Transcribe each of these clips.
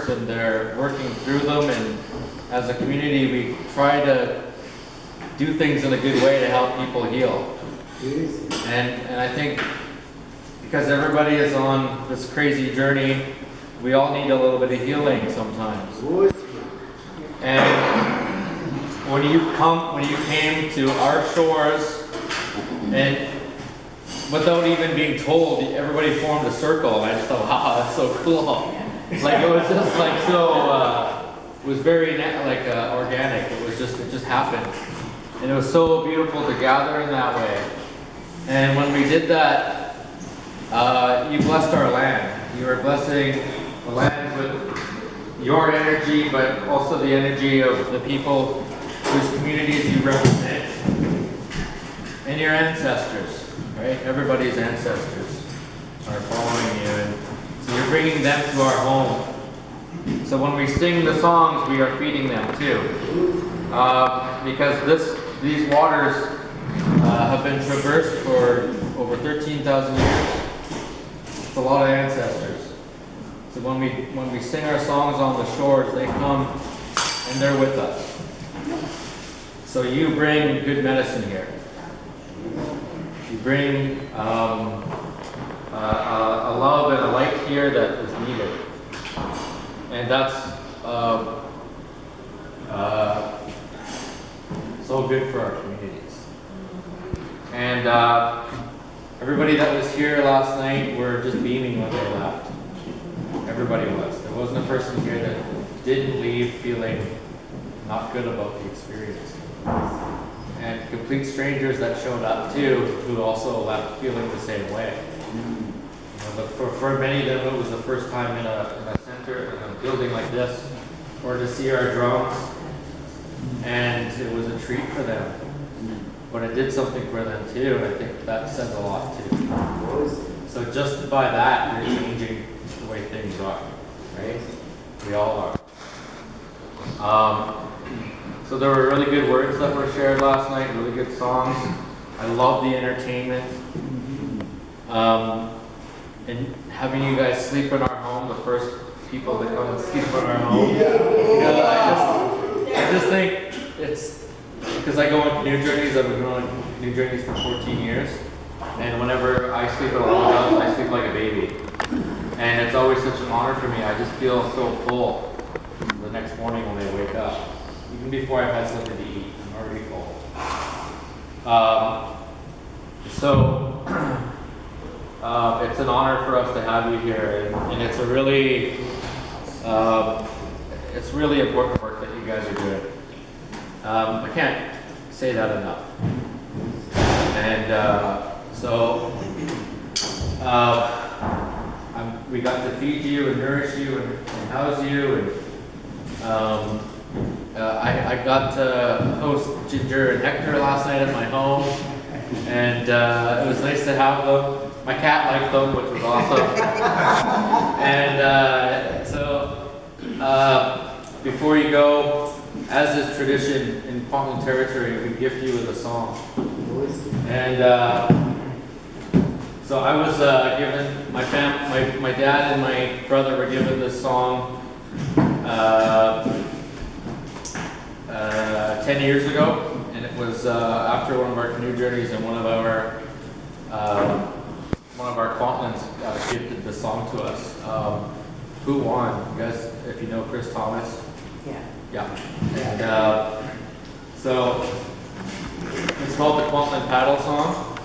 words and they're working through them, and as a community we try to do things in a good way to help people heal. And I think because everybody is on this crazy journey, we all need a little bit of healing sometimes. And when you came to our shores, and without even being told, everybody formed a circle, and I just thought, wow, that's so cool. Like it was just like so, it was very organic. It just happened, and it was so beautiful to gather in that way. And when we did that, you blessed our land. You were blessing the land with your energy, but also the energy of the people whose communities you represent, and your ancestors, right? Everybody's ancestors are following you, and so you're bringing them to our home. So when we sing the songs, we are feeding them too, because these waters have been traversed for over 13,000 years. It's a lot of ancestors. So when we sing our songs on the shores, they come and they're with us. So you bring good medicine here. You bring a love and a light here that is needed. And that's so good for our communities. And everybody that was here last night were just beaming when they left. Everybody was. There wasn't a person here that didn't leave feeling not good about the experience. And complete strangers that showed up too, who also left feeling the same way. You know, for many of them, it was the first time in a center, in a building like this, or to see our drums, and it was a treat for them. But it did something for them too, and I think that says a lot too. So just by that, you're changing the way things are, right? We all are. So there were really good words that were shared last night, really good songs. I love the entertainment. And having you guys sleep in our home, the first people that come and sleep in our home. You know, I just think it's, because I go on canoe journeys, I've been going on canoe journeys for 14 years. And whenever I sleep in a log house, I sleep like a baby. And it's always such an honor for me. I just feel so full the next morning when I wake up. Even before I've had something to eat, I'm already full. It's an honor for us to have you here, and it's a really, it's really important work that you guys are doing. I can't say that enough. And we got to feed you and nourish you and house you, and I got to host Ginger and Hector last night at my home, and it was nice to have them. My cat liked them, which was awesome. And before you go, as is tradition in Kwantlen territory, we gift you with a song. And so I was given, my dad and my brother were given this song 10 years ago, and it was after one of our canoe journeys, and one of our Kwantlens gifted the song to us. Who won? You guys, if you know Chris Thomas? Yeah. And so it's called the Kwantlen Paddle Song,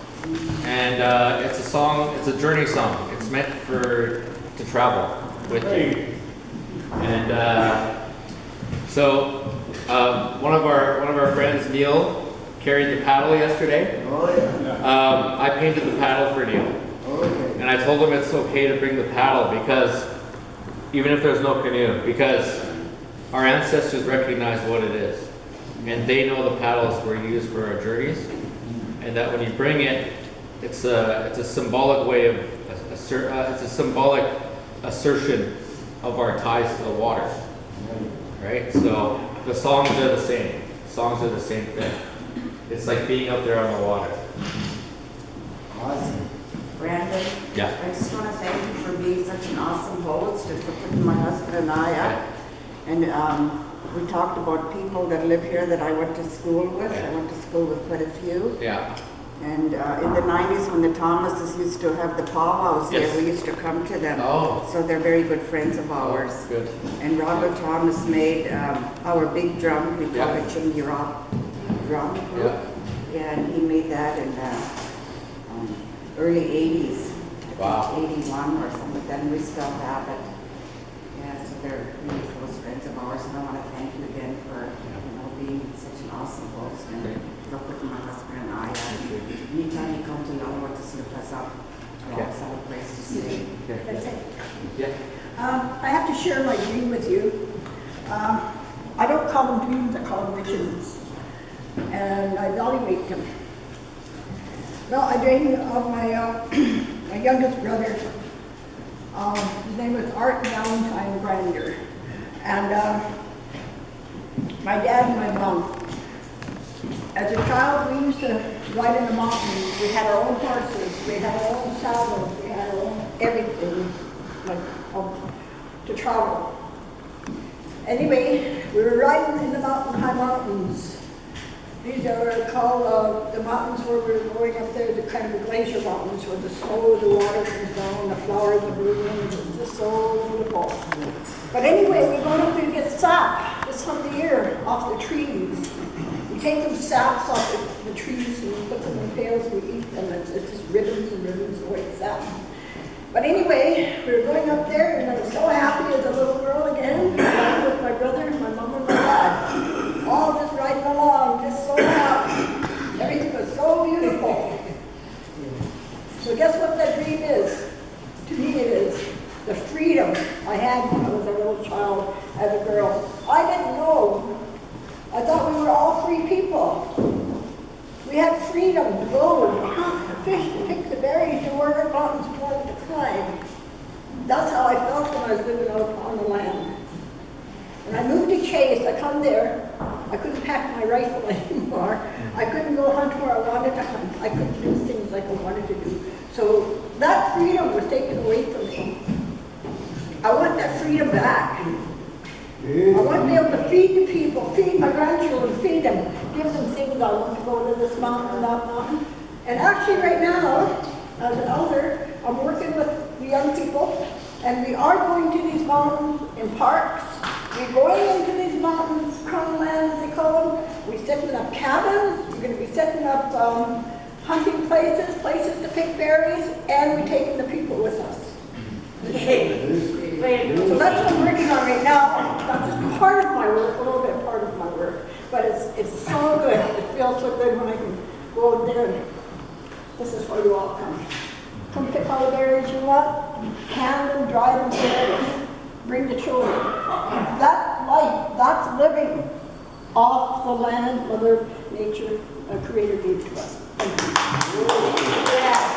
and it's a song. It's a journey song. It's meant to travel with you. And so one of our friends, Neil, carried the paddle yesterday. I painted the paddle for Neil. And I told him it's okay to bring the paddle, because even if there's no canoe, because our ancestors recognize what it is, and they know the paddles were used for our journeys, and that when you bring it, it's a symbolic way of it's a symbolic assertion of our ties to the water, right? So the songs are the same. Songs are the same thing. It's like being out there on the water. Awesome. Brandon? Yeah. I just want to thank you for being such an awesome host for putting my husband and I up. And we talked about people that live here that I went to school with. I went to school with quite a few. Yeah. And in the 90s, when the Thomases used to have the powwows here, we used to come to them. Oh. So they're very good friends of ours. Oh, good. And Robert Thomas made our big drum. We call it Chimney Rock drum. Yeah. Yeah, and he made that in early 80s. Wow. 81 or something. Then we still have it. Yeah, so they're really close friends of ours. And I want to thank you again for being such an awesome host. And for putting my husband and I up. Anytime you come to Longwood to look us up, we'll always have a place to stay. That's it. Yeah. I have to share my dream with you. I don't call them dreams, I call them visions. And I evaluate them. Well, I dreamed of my my youngest brother. His name was Art Valentine Brander. And my dad and my mom. As a child, we used to ride in the mountains. We had our own horses, we had our own saddles, we had our own everything to travel. Anyway, we were riding in the high mountains. These are called the mountains where we were going up there, the kind of the glacier mountains where the snow, the water comes down, the flowers are blooming. It's just so beautiful. But anyway, we're going up there to get sap this time of the year off the trees. We take them saps off the trees and we put them in pails and we eat them. It's just ribbons and ribbons of white sap. But anyway, we were going up there and I was so happy as a little girl again, riding with my brother, my mom and my dad. All just riding along, just so happy. Everything was so beautiful. So guess what that dream is? To me it is the freedom I had when I was a little child as a girl. I didn't know. I thought we were all free people. We had freedom to go and hunt, to fish, to pick the berries, to wherever mountains we wanted to climb. That's how I felt when I was living out on the land. When I moved to Chase, I come there, I couldn't pack my rifle anymore. I couldn't go hunt where I wanted to hunt. I couldn't do things like I wanted to do. So that freedom was taken away from me. I want that freedom back. I want to be able to feed the people, feed my grandchildren, feed them, give them things. I want to go to this mountain and that mountain. And actually right now, as an elder, I'm working with the young people, and we are going to these mountains in parks. We're going into these mountains, Kwantlen, as they call them. We're setting up cabins. We're going to be setting up hunting places to pick berries, and we're taking the people with us. So that's what I'm working on right now. That's just part of my work, a little bit part of my work. But it's so good. It feels so good when I can go out there and this is where you all come. Come pick all the berries you want, can them, dry them, bring the children. That life, that's living off the land Mother Nature, Creator gave to us. Thank you. Yeah.